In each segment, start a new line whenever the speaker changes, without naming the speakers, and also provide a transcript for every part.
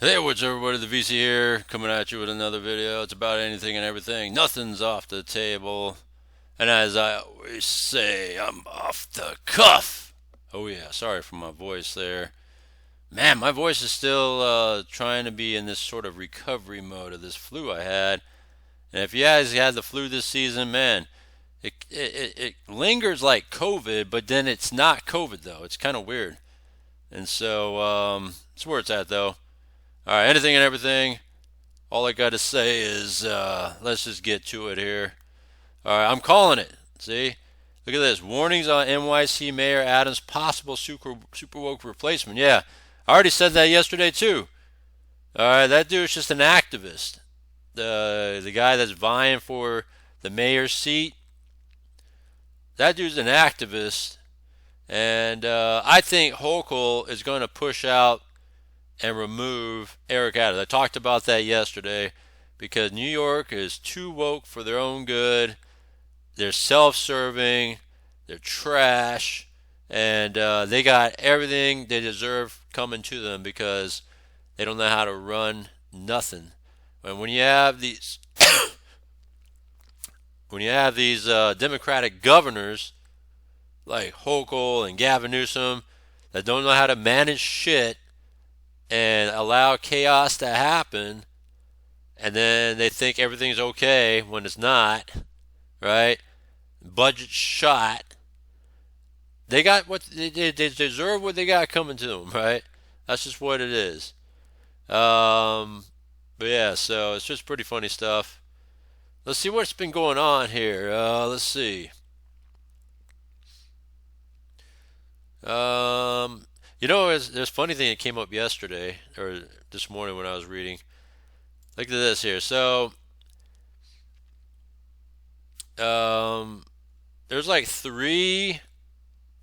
Hey, what's everybody? The VC here, coming at you with another video. It's about anything and everything. Nothing's off the table. And as I always say, I'm off the cuff. Oh yeah, sorry for my voice there. Man, my voice is still trying to be in this sort of recovery mode of this flu I had. And if you guys had the flu this season, man, it lingers like COVID, but then it's not COVID though. It's kind of weird. And so that's where it's at though. All right, anything and everything. All I got to say is let's just get to it here. All right, I'm calling it. See? Look at this. Warnings on NYC Mayor Adams' possible super woke replacement. Yeah, I already said that yesterday, too. All right, that dude's just an activist. The guy that's vying for the mayor's seat, that dude's an activist. And I think Hochul is going to push out and remove Eric Adams. I talked about that yesterday because New York is too woke for their own good. They're self-serving, they're trash, and they got everything they deserve coming to them because they don't know how to run nothing. And when you have these Democratic governors like Hochul and Gavin Newsom that don't know how to manage shit and allow chaos to happen, and then they think everything's okay when it's not, right? Budget shot. They got what they deserve what they got coming to them, right? That's just what it is. But yeah, so it's just pretty funny stuff. Let's see what's been going on here. Let's see. There's a funny thing that came up yesterday or this morning when I was reading. Look at this here. So, there's like three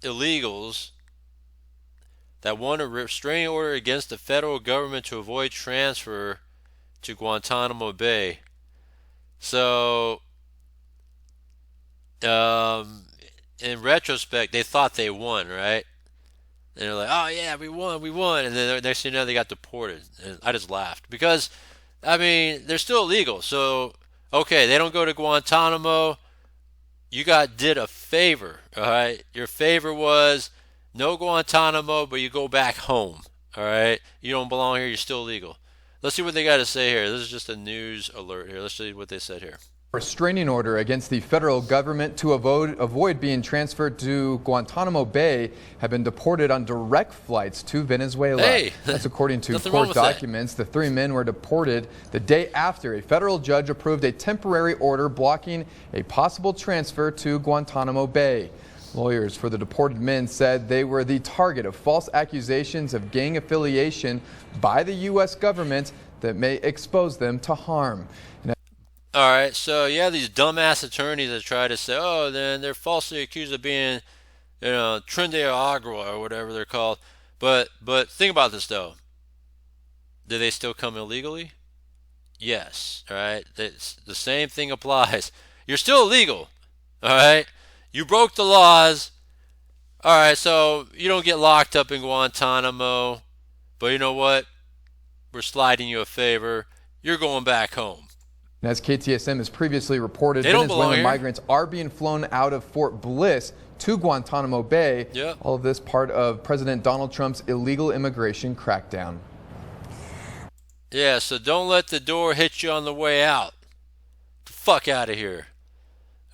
illegals that want a restraining order against the federal government to avoid transfer to Guantanamo Bay. So, in retrospect, they thought they won, right? And they're like, "Oh yeah, we won," and then next thing you know, they got deported. And I just laughed because, I mean, they're still illegal. So, okay, they don't go to Guantanamo. You did a favor, all right? Your favor was no Guantanamo, but you go back home, all right? You don't belong here. You're still illegal. Let's see what they got to say here. This is just a news alert here. Let's see what they said here.
Restraining order against the federal government to avoid being transferred to Guantanamo Bay have been deported on direct flights to Venezuela.
Hey,
that's according to
nothing wrong
court
with that.
documents. The three men were deported the day after a federal judge approved a temporary order blocking a possible transfer to Guantanamo Bay. Lawyers for the deported men said they were the target of false accusations of gang affiliation by the U.S. government that may expose them to harm.
All right, so you have these dumbass attorneys that try to say, oh, then they're falsely accused of being, Trinidad Agua or whatever they're called. But think about this though. Do they still come illegally? Yes. All right. The same thing applies. You're still illegal. All right. You broke the laws. All right. So you don't get locked up in Guantanamo. But you know what? We're sliding you a favor. You're going back home.
And as KTSM has previously reported,
They don't belong
Venezuelan
here.
migrants are being flown out of Fort Bliss to Guantanamo Bay.
Yeah.
All of this part of President Donald Trump's illegal immigration crackdown.
Yeah, so don't let the door hit you on the way out. Get the fuck out of here.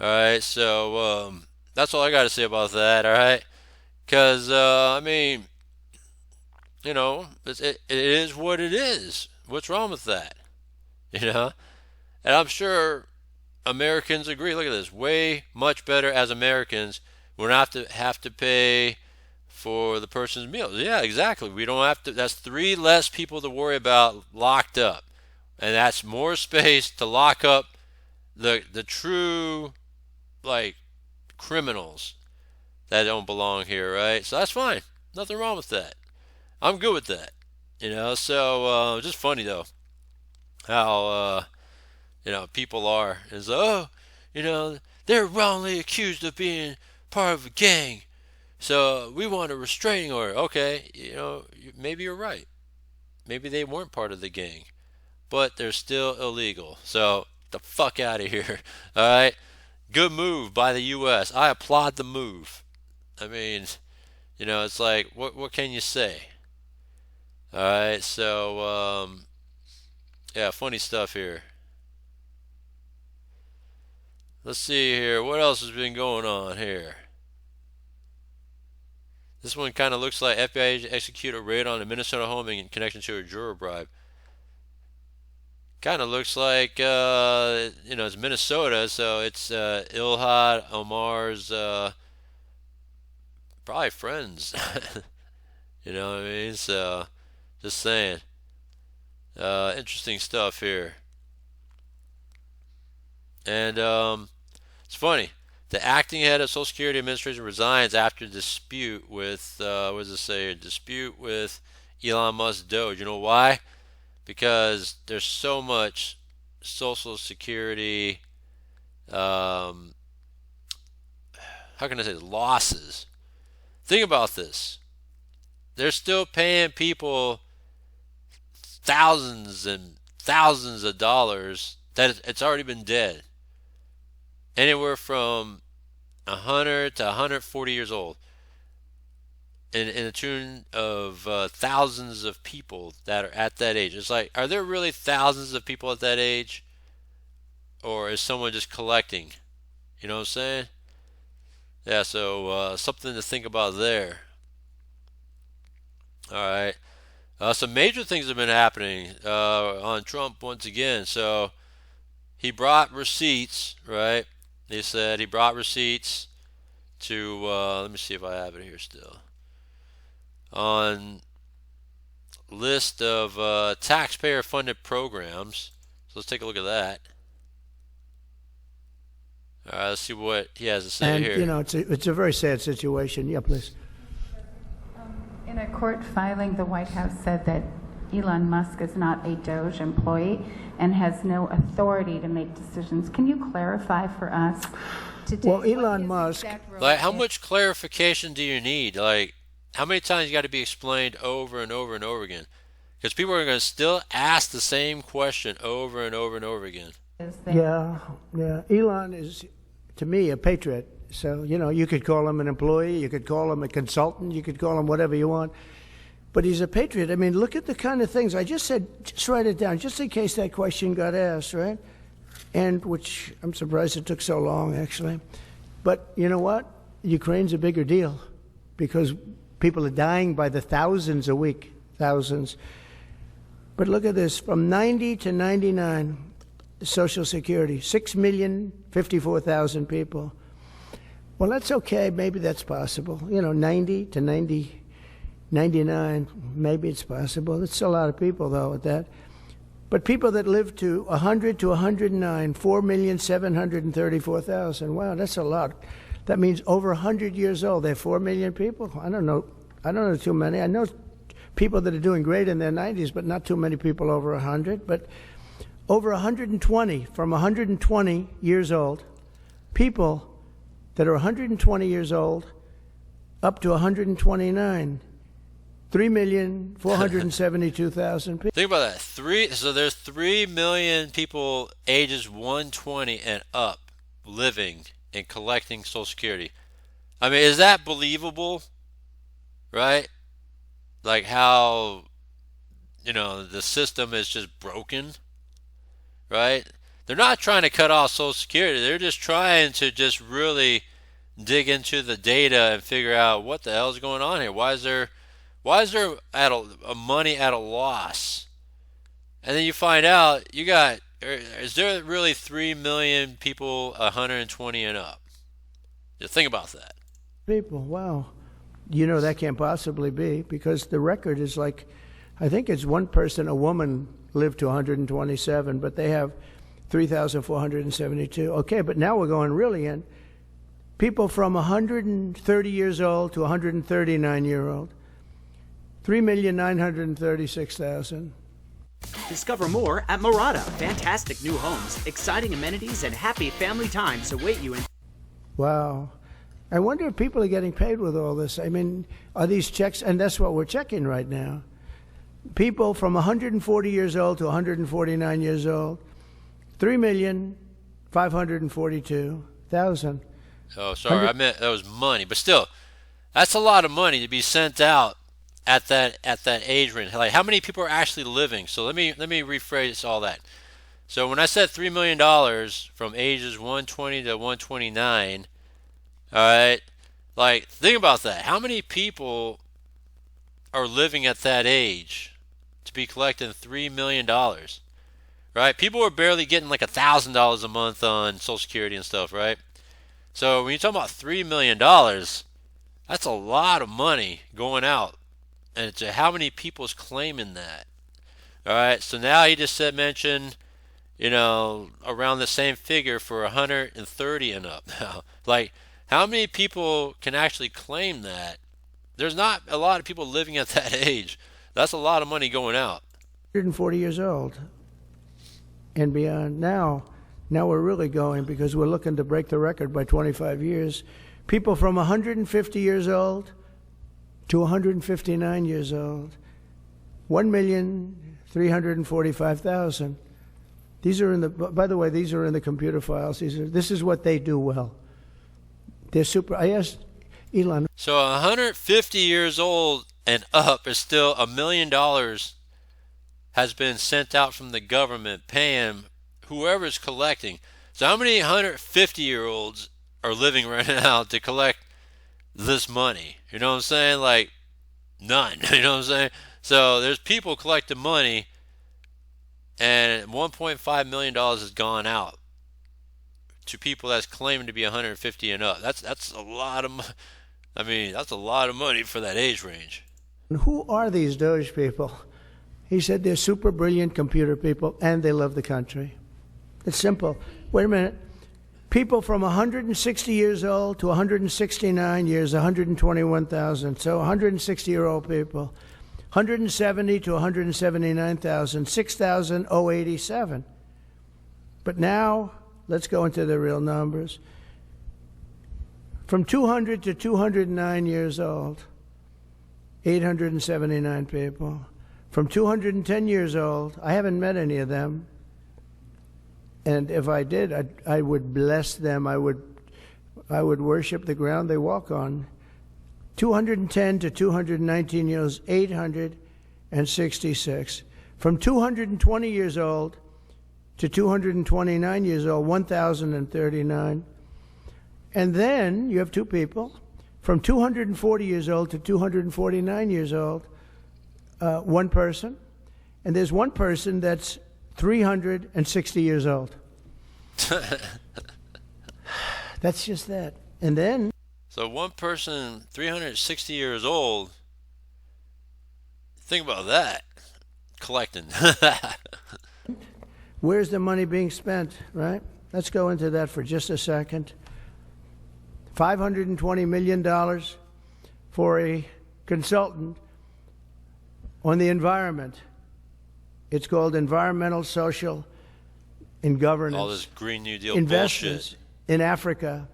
All right, so that's all I got to say about that. All right, because I mean, it is what it is. What's wrong with that? You know, and I'm sure Americans agree. Look at this, way much better as Americans. We don't have to pay for the person's meals. Yeah, exactly. We don't have to. That's three less people to worry about locked up, and that's more space to lock up the true like criminals that don't belong here, right? So that's fine. Nothing wrong with that. I'm good with that. So just funny though how people are is they're wrongly accused of being part of a gang. So we want a restraining order. Okay, maybe you're right. maybe they weren't part of the gang, but they're still illegal. So the fuck out of here. All right. Good move by the U.S. I applaud the move. I mean, it's like, what can you say? All right. So yeah, funny stuff here. Let's see here. What else has been going on here? This one kind of looks like FBI execute a raid on a Minnesota home in connection to a juror bribe. Kind of looks like, it's Minnesota, so it's Ilhan Omar's probably friends. You know what I mean? So, just saying. Interesting stuff here. And it's funny. The acting head of Social Security Administration resigns after dispute with, what does it say? Dispute with Elon Musk Doge. You know why? Because there's so much Social Security, how can I say, losses. Think about this. They're still paying people thousands and thousands of dollars that it's already been dead. Anywhere from 100 to 140 years old. In a tune of thousands of people that are at that age. It's like, are there really thousands of people at that age? Or is someone just collecting? You know what I'm saying? Yeah, so something to think about there. Alright. Some major things have been happening on Trump once again. So, he brought receipts, right? They said he brought receipts to, let me see if I have it here still. On list of taxpayer-funded programs. So let's take a look at that. All right, let's see what he has to say here.
And, it's a very sad situation. Yeah, please.
In a court filing, the White House said that Elon Musk is not a Doge employee and has no authority to make decisions. Can you clarify for us today?
Well, Elon Musk...
Like, how much clarification do you need? Like, how many times you got to be explained over and over and over again? Because people are going to still ask the same question over and over and over again.
Yeah. Elon is, to me, a patriot. So, you could call him an employee, you could call him a consultant, you could call him whatever you want. But he's a patriot. I mean, look at the kind of things. I just said, just write it down, just in case that question got asked, right? And which I'm surprised it took so long, actually. But you know what? Ukraine's a bigger deal because people are dying by the thousands a week, thousands. But look at this, from 90 to 99, Social Security, 6,054,000 people. Well, that's okay, maybe that's possible. 90 to 99, maybe it's possible. It's a lot of people, though, at that. But people that live to 100 to 109, 4,734,000. Wow, that's a lot. That means over 100 years old. They have 4 million people. I don't know too many. I know people that are doing great in their 90s, but not too many people over 100. But over 120, from 120 years old, people that are 120 years old up to 129. 3,472,000 people.
Think about that. So there's 3 million people ages 120 and up living and collecting Social Security. I mean, is that believable? Right? Like how, the system is just broken. Right? They're not trying to cut off Social Security. They're just trying to just really dig into the data and figure out what the hell is going on here. Why is there money at a loss? And then you find out is there really 3 million people 120 and up? Just think about that.
People, wow. That can't possibly be because the record is like, I think it's one person, a woman, lived to 127, but they have 3,472. Okay, but now we're going really in. People from 130 years old to 139-year-old. 3,936,000.
Discover more at Murata. Fantastic new homes, exciting amenities, and happy family times await you in.
Wow. I wonder if people are getting paid with all this. I mean, are these checks, and that's what we're checking right now. People from 140 years old to 149 years old, 3,542,000.
Oh, sorry, I meant that was money, but still, that's a lot of money to be sent out at that age range. Like, how many people are actually living? So let me rephrase all that. So when I said $3 million from ages 120 to 129, all right, like, think about that. How many people are living at that age to be collecting $3 million? Right? People are barely getting like $1,000 a month on Social Security and stuff, right? So when you talk about $3 million, that's a lot of money going out. And it's how many people's claiming that? All right, so now he just mentioned, around the same figure for 130 and up now. Like, how many people can actually claim that? There's not a lot of people living at that age. That's a lot of money going out.
140 years old and beyond. Now we're really going, because we're looking to break the record by 25 years. People from 150 years old to 159 years old, 1,345,000. These are by the way, these are in the computer files. This is what they do well. They're super. I asked Elon.
So 150 years old and up is still $1 million has been sent out from the government paying whoever's collecting. So how many 150-year-olds are living right now to collect this money? You know what I'm saying? Like, none. You know what I'm saying? So there's people collecting money, and $1.5 million has gone out to people that's claiming to be 150 and up. That's a lot of that's a lot of money for that age range.
Who are these Doge people? He said they're super brilliant computer people and they love the country. It's simple. Wait a minute. People from 160 years old to 169 years, 121,000. So 160-year-old people. 170 to 179,000, 6,087. But now, let's go into the real numbers. From 200 to 209 years old, 879 people. From 210 years old, I haven't met any of them. And if I did, I would bless them. I would worship the ground they walk on. 210 to 219 years, 866. From 220 years old to 229 years old, 1,039. And then you have two people. From 240 years old to 249 years old, one person. And there's one person that's 360 years old. That's just that. And then...
So one person, 360 years old, think about that, collecting.
Where's the money being spent, right? Let's go into that for just a second. $520 million for a consultant on the environment. It's called Environmental, Social, and Governance.
All this Green New Deal
investments
bullshit.
In Africa,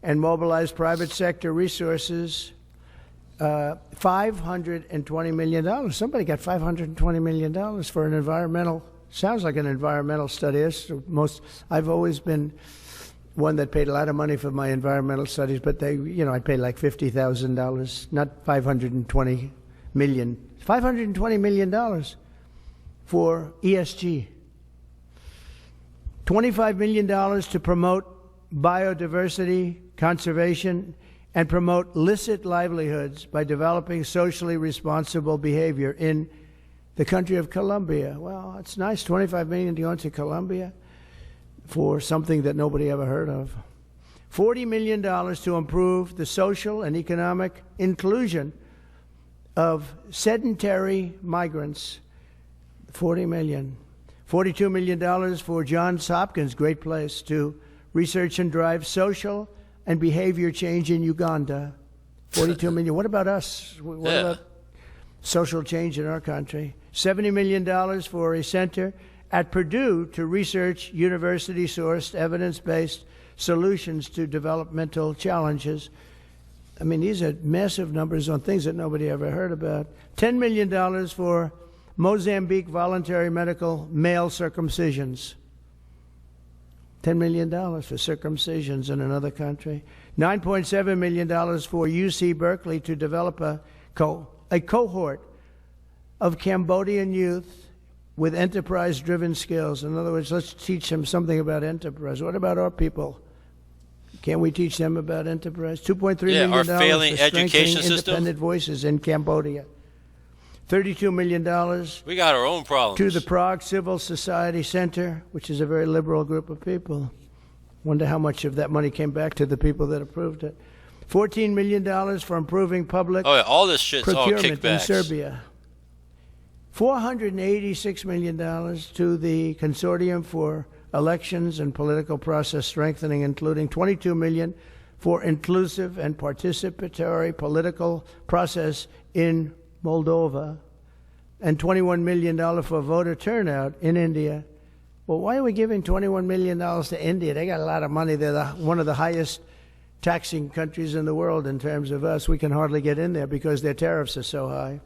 and mobilize private sector resources. $520 million. Somebody got $520 million for an environmental, sounds like an environmental study. I've always been one that paid a lot of money for my environmental studies, but I paid like $50,000, not $520 million. $520 million for ESG. $25 million to promote biodiversity, conservation, and promote licit livelihoods by developing socially responsible behavior in the country of Colombia. Well, it's nice, $25 million to go into Colombia for something that nobody ever heard of. $40 million to improve the social and economic inclusion of sedentary migrants. $40 million. $42 million for Johns Hopkins, great place, to research and drive social and behavior change in Uganda. $42 million. What about us? What about social change in our country? $70 million for a center at Purdue to research university-sourced, evidence-based solutions to developmental challenges. I mean, these are massive numbers on things that nobody ever heard about. $10 million for Mozambique voluntary medical male circumcisions. $10 million for circumcisions in another country. $9.7 million for UC Berkeley to develop a cohort of Cambodian youth with enterprise-driven skills. In other words, let's teach them something about enterprise. What about our people? Can't we teach them about enterprise? $2.3 million
our failing
for
education
strengthening
system.
independent voices in Cambodia. $32 million
We got our own problems.
to the Prague Civil Society Center, which is a very liberal group of people. Wonder how much of that money came back to the people that approved it. $14 million for improving public
Oh, yeah, all this shit's all
procurement in
kickbacks.
Serbia. $486 million to the Consortium for Elections and Political Process Strengthening, including $22 million for inclusive and participatory political process in Moldova, and $21 million for voter turnout in India. Well, why are we giving $21 million to India? They got a lot of money. They're one of the highest taxing countries in the world in terms of us. We can hardly get in there because their tariffs are so high.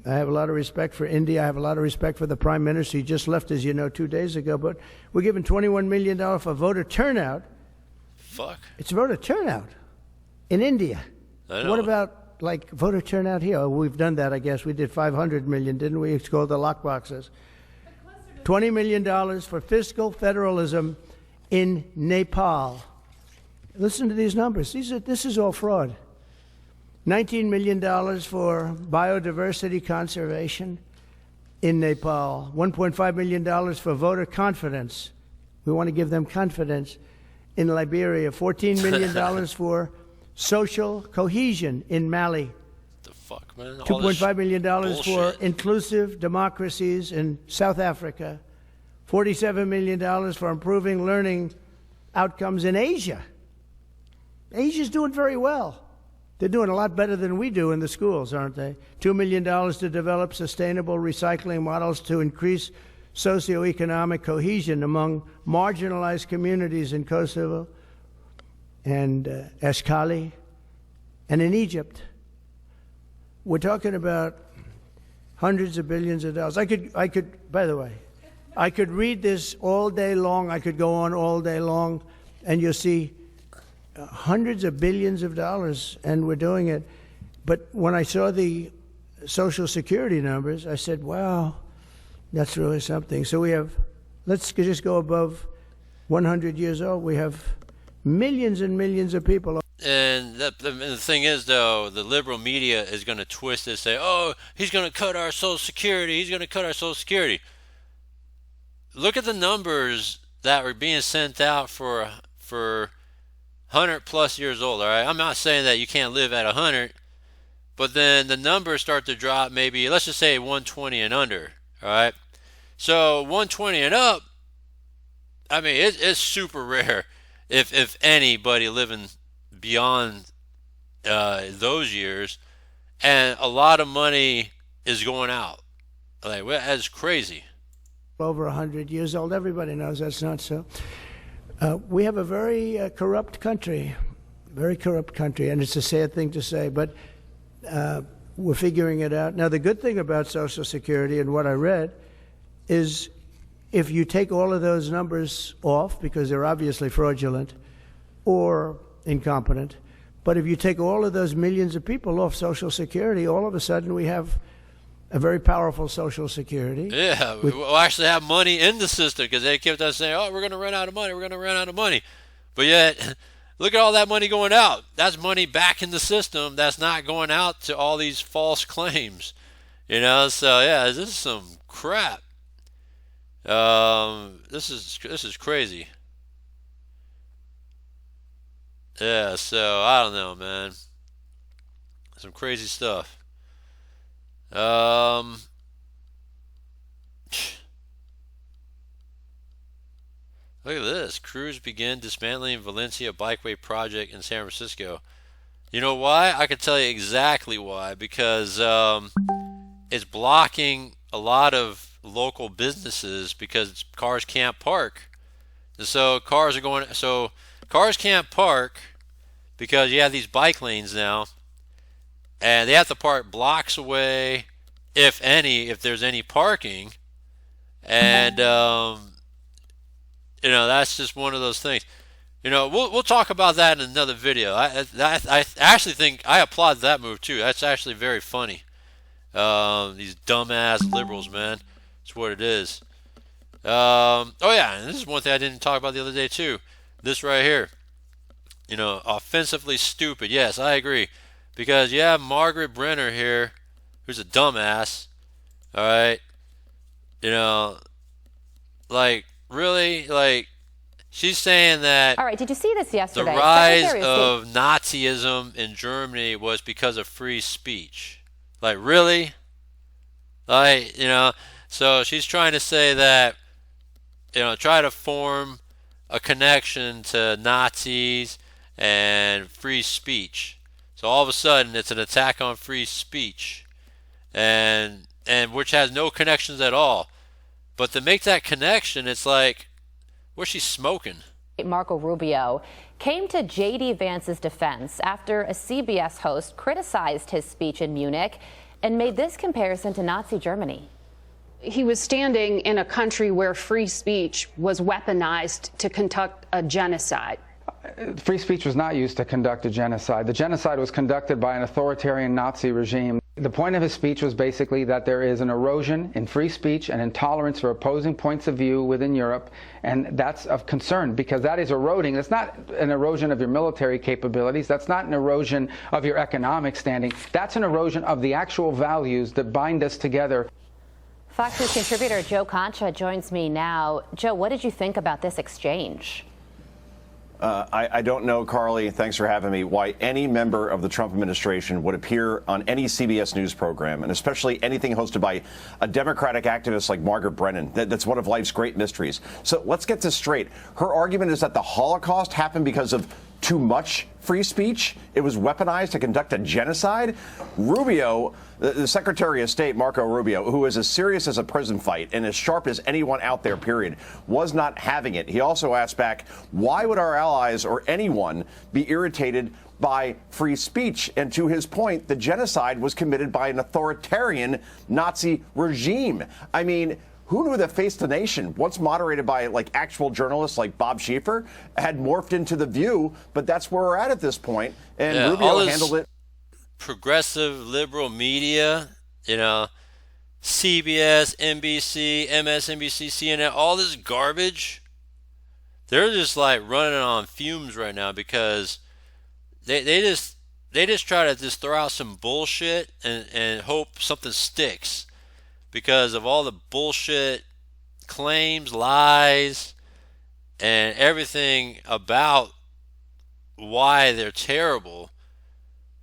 I have a lot of respect for India. I have a lot of respect for the Prime Minister. He just left, as you know, 2 days ago. But we're giving $21 million for voter turnout.
Fuck.
It's voter turnout in India.
I know.
What about, like, voter turnout here? Oh, we've done that, I guess. We did $500 million, didn't we? It's called the lockboxes. $20 million for fiscal federalism in Nepal. Listen to these numbers. This is all fraud. $19 million for biodiversity conservation in Nepal. $1.5 million for voter confidence. We want to give them confidence in Liberia. $14 million for social cohesion in Mali.
The fuck, man? All this
$2.5 million for
bullshit.
inclusive democracies in South Africa. $47 million for improving learning outcomes in Asia. Asia's doing very well. They're doing a lot better than we do in the schools, aren't they? $2 million to develop sustainable recycling models to increase socioeconomic cohesion among marginalized communities in Kosovo and Eskali and in Egypt. We're talking about hundreds of billions of dollars. I could, by the way, I could read this all day long. I could go on all day long, and you'll see hundreds of billions of dollars, and we're doing it. But when I saw the Social Security numbers, I said, wow, that's really something. So we have, let's just go above 100 years old. We have millions and millions of people.
And the thing is, though, the liberal media is going to twist it, say, oh, he's going to cut our Social Security. He's going to cut our Social Security. Look at the numbers that were being sent out for 100 plus years old, all right? I'm not saying that you can't live at 100, but then the numbers start to drop, maybe, let's just say 120 and under, all right? So 120 and up, I mean, it's super rare if anybody living beyond those years, and a lot of money is going out. Like, well, that's crazy.
Over 100 years old. Everybody knows that's not so. We have a very corrupt country, and it's a sad thing to say, but we're figuring it out. Now, the good thing about Social Security and what I read is if you take all of those numbers off, because they're obviously fraudulent or incompetent, but if you take all of those millions of people off Social Security, all of a sudden we have a very powerful Social Security.
Yeah, we'll actually have money in the system, because they kept on saying, oh, we're going to run out of money, we're going to run out of money. But yet, look at all that money going out. That's money back in the system that's not going out to all these false claims. You know, so yeah, this is some crap. This is crazy. Yeah, so I don't know, man. Some crazy stuff. Look at this. Crews begin dismantling Valencia Bikeway project in San Francisco. You know why? I can tell you exactly why. Because it's blocking a lot of local businesses because cars can't park. And so cars can't park because you have these bike lanes now. And they have to park blocks away, if there's any parking. And, that's just one of those things. We'll talk about that in another video. I actually think I applaud that move too. That's actually very funny. These dumbass liberals, man. That's what it is. Oh yeah, and this is one thing I didn't talk about the other day too. This right here. Offensively stupid. Yes, I agree. Because you have Margaret Brennan here, who's a dumbass. All right. Really, she's saying that.
All right, did you see this yesterday?
The rise of Nazism in Germany was because of free speech. Really? So she's trying to say that, try to form a connection to Nazis and free speech. So all of a sudden, it's an attack on free speech, and which has no connections at all. But to make that connection, it's like, what's she smoking?
Marco Rubio came to J.D. Vance's defense after a CBS host criticized his speech in Munich and made this comparison to Nazi Germany.
He was standing in a country where free speech was weaponized to conduct a genocide.
Free speech was not used to conduct a genocide. The genocide was conducted by an authoritarian Nazi regime. The point of his speech was basically that there is an erosion in free speech and intolerance for opposing points of view within Europe, and that's of concern because that is eroding. It's not an erosion of your military capabilities. That's not an erosion of your economic standing. That's an erosion of the actual values that bind us together.
Fox News contributor Joe Concha joins me now. Joe, what did you think about this exchange?
I don't know, Carly, thanks for having me, why any member of the Trump administration would appear on any CBS News program, and especially anything hosted by a Democratic activist like Margaret Brennan. That's one of life's great mysteries. So let's get this straight. Her argument is that the Holocaust happened because of too much free speech. It was weaponized to conduct a genocide. Rubio, the Secretary of State, Marco Rubio, who is as serious as a prison fight and as sharp as anyone out there, period, was not having it. He also asked back, why would our allies or anyone be irritated by free speech? And to his point, the genocide was committed by an authoritarian Nazi regime. I mean, who knew that Face the Nation, once moderated by actual journalists like Bob Schieffer, had morphed into The View? But that's where we're at this point. And
yeah,
Rubio handled it.
Progressive liberal media, CBS, NBC, MSNBC, CNN, all this garbage. They're just running on fumes right now because they just try to just throw out some bullshit and hope something sticks. Because of all the bullshit claims, lies, and everything about why they're terrible,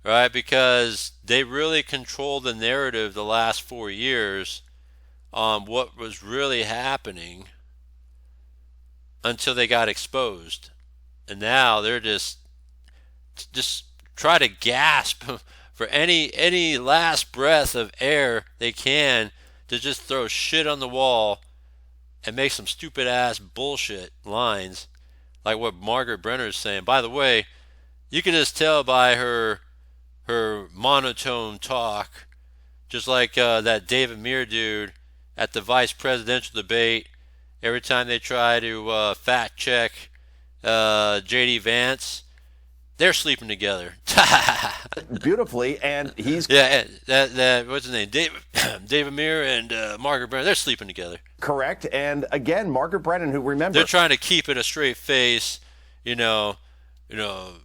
right? Because they really controlled the narrative the last 4 years on what was really happening until they got exposed. And now they're just try to gasp for any last breath of air they can to just throw shit on the wall and make some stupid ass bullshit lines like what Margaret Brennan is saying. By the way, you can just tell by her monotone talk, just like that David Muir dude at the vice presidential debate. Every time they try to fact check J.D. Vance, they're sleeping together.
Beautifully, and he's...
Yeah, that what's his name? David Muir and Margaret Brennan, they're sleeping together.
Correct, and again, Margaret Brennan, who, remember...
They're trying to keep it a straight face,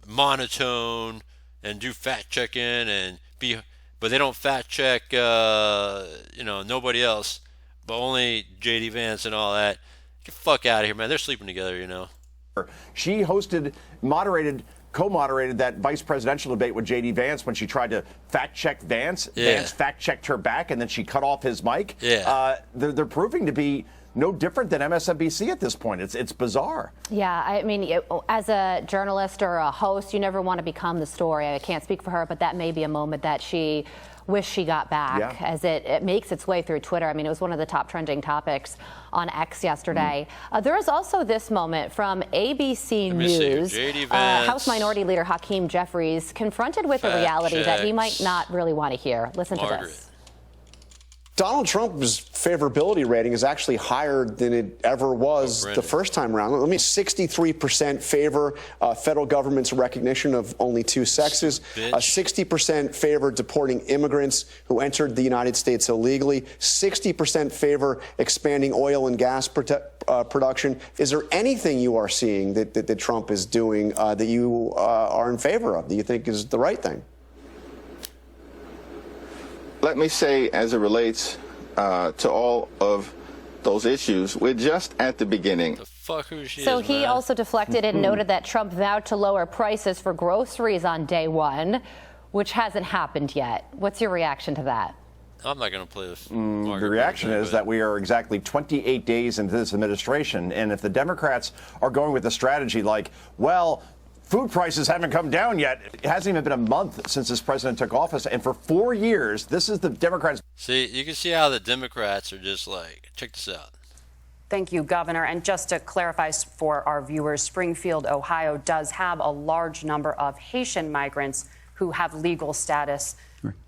monotone, and do fact-checking, but they don't fact-check, nobody else, but only J.D. Vance and all that. Get the fuck out of here, man. They're sleeping together,
She co-moderated that vice presidential debate with J.D. Vance when she tried to fact-check Vance.
Yeah.
Vance fact-checked her back, and then she cut off his mic.
Yeah.
They're proving to be no different than MSNBC at this point. It's bizarre.
Yeah, I mean, as a journalist or a host, you never want to become the story. I can't speak for her, but that may be a moment that she wished she got back as it makes its way through Twitter. I mean, it was one of the top trending topics on X yesterday. There is also this moment from ABC News. House Minority Leader Hakeem Jeffries confronted with a reality that he might not really want to hear. Listen to this.
Donald Trump's favorability rating is actually higher than it ever was the first time around. Let me 63% favor federal government's recognition of only two sexes. 60% favor deporting immigrants who entered the United States illegally. 60% favor expanding oil and gas production. Is there anything you are seeing that Trump is doing that you are in favor of, that you think is the right thing?
Let me say, as it relates to all of those issues, we're just at the beginning.
So he also deflected and noted that Trump vowed to lower prices for groceries on day one, which hasn't happened yet. What's your reaction to that?
I'm not going to play this.
The reaction is that we are exactly 28 days into this administration, and if the Democrats are going with a strategy like, well, food prices haven't come down yet. It hasn't even been a month since this president took office. And for 4 years, this is the Democrats.
See, you can see how the Democrats are just like, check this out.
Thank you, Governor. And just to clarify for our viewers, Springfield, Ohio does have a large number of Haitian migrants who have legal status,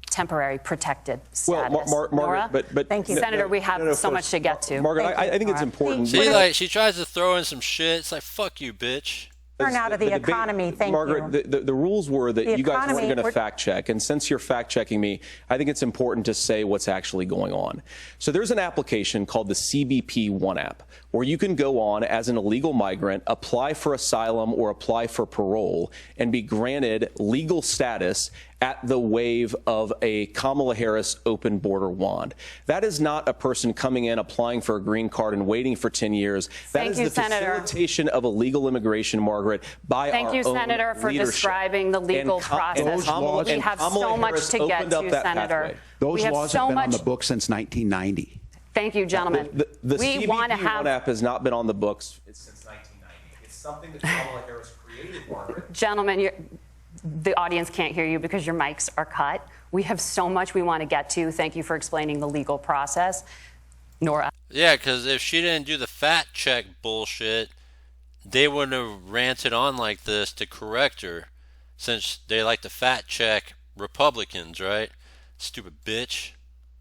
temporary protected status.
Well, Margaret, but
thank you, Senator. We have so much to get to.
Margaret, I think it's important.
See, like, she tries to throw in some shit. It's like, fuck you, bitch.
Turn out of the economy, thank
Margaret,
you.
The rules were that you guys weren't going to
we're-
fact check. And since you're fact checking me, I think it's important to say what's actually going on. So there's an application called the CBP One app, where you can go on as an illegal migrant, apply for asylum or apply for parole, and be granted legal status at the wave of a Kamala Harris open border wand. That is not a person coming in, applying for a green card and waiting for 10 years. That is the facilitation of illegal immigration, Margaret, by our own leadership.
Thank you, Senator, for describing the legal process. We have so much to get to, Senator.
Those
We have
laws
so
have been on
much.
the books since 1990.
Thank you, gentlemen.
The
we
CBP
want to have.
One app has not been on the books since 1990. It's something that Kamala Harris created, Margaret.
Gentlemen, the audience can't hear you because your mics are cut. We have so much we want to get to. Thank you for explaining the legal process. Nora.
Yeah, because if she didn't do the fact check bullshit, they wouldn't have ranted on like this to correct her, since they like to fact check Republicans, right? Stupid bitch.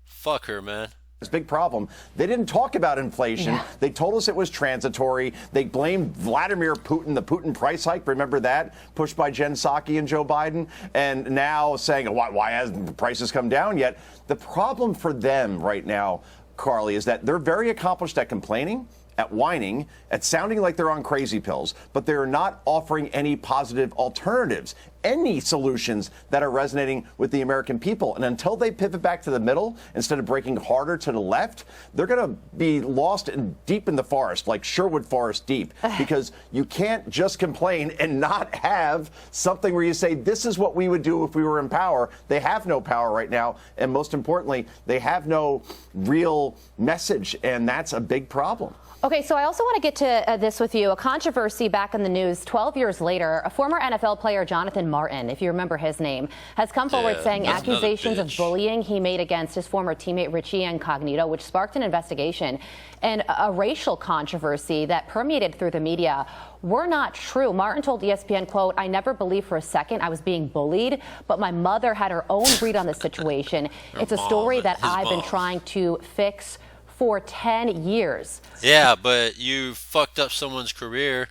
Fuck her, man.
It's a big problem. They didn't talk about inflation.
Yeah.
They told us it was transitory. They blamed Vladimir Putin, the Putin price hike. Remember that? Pushed by Jen Psaki and Joe Biden. And now saying, why hasn't the prices come down yet? The problem for them right now, Carly, is that they're very accomplished at complaining, at whining, at sounding like they're on crazy pills, but they're not offering any positive alternatives, any solutions that are resonating with the American people. And until they pivot back to the middle, instead of breaking harder to the left, they're going to be lost deep in the forest, like Sherwood Forest deep, because you can't just complain and not have something where you say, this is what we would do if we were in power. They have no power right now. And most importantly, they have no real message. And that's a big problem.
Okay, so I also want to get to this with you. A controversy back in the news 12 years later. A former NFL player, Jonathan Martin, if you remember his name, has come forward saying accusations of bullying he made against his former teammate Richie Incognito, which sparked an investigation, and a racial controversy that permeated through the media were not true. Martin told ESPN, quote, "I never believed for a second I was being bullied, but my mother had her own read on the situation. It's a story that I've been trying to fix for 10 years.
Yeah, but you fucked up someone's career,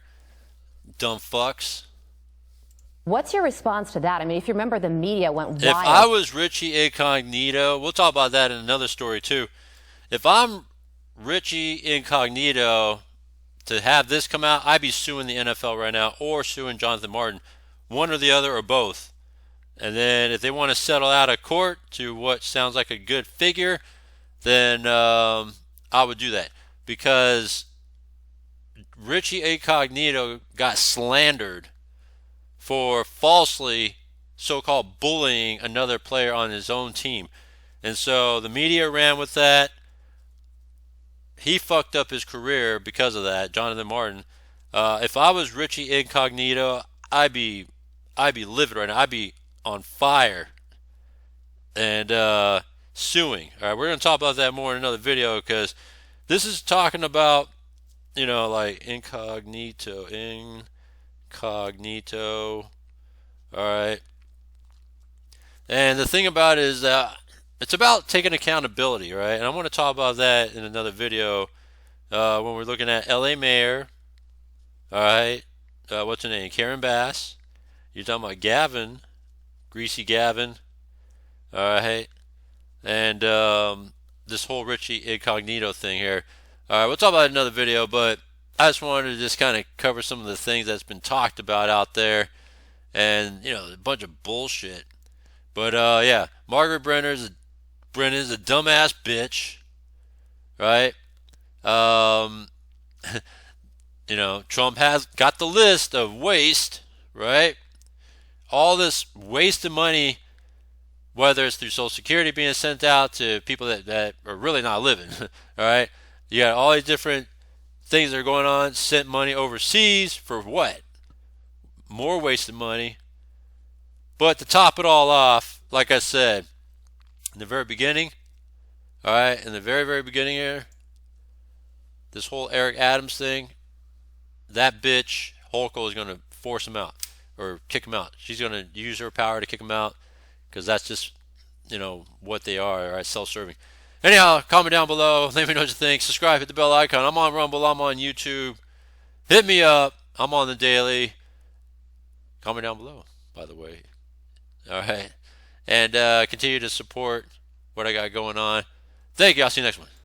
dumb fucks.
What's your response to that? I mean, if you remember, the media went wild.
If I was Richie Incognito, we'll talk about that in another story too. If I'm Richie Incognito, to have this come out, I'd be suing the NFL right now or suing Jonathan Martin, one or the other or both. And then if they want to settle out of court to what sounds like a good figure, then I would do that, because Richie Incognito got slandered for falsely so-called bullying another player on his own team. And so the media ran with that. He fucked up his career because of that, Jonathan Martin. If I was Richie Incognito, I'd be livid right now. I'd be on fire and suing. All right, we're going to talk about that more in another video, because this is talking about, you know, like incognito. All right. And the thing about it is that it's about taking accountability, right? And I want to talk about that in another video when we're looking at LA Mayor, all right? What's her name? Karen Bass. You're talking about Gavin, Greasy Gavin, all right? And this whole Richie Incognito thing here. All right, we'll talk about it in another video, but I just wanted to just kind of cover some of the things that's been talked about out there, and you know, a bunch of bullshit. But yeah, Margaret Brennan is a dumbass bitch, right? You know, Trump has got the list of waste, right? All this waste of money, whether it's through Social Security being sent out to people that are really not living, all right? You got all these different things that are going on, sent money overseas for what? More wasted money. But to top it all off, like I said, in the very beginning, all right, in the very, very beginning here, this whole Eric Adams thing, that bitch, Hochul, is going to force him out or kick him out. She's going to use her power to kick him out because that's just, you know, what they are, all right, self-serving. Anyhow, comment down below. Let me know what you think. Subscribe, hit the bell icon. I'm on Rumble. I'm on YouTube. Hit me up. I'm on the daily. Comment down below, by the way. All right. And continue to support what I got going on. Thank you. I'll see you next one.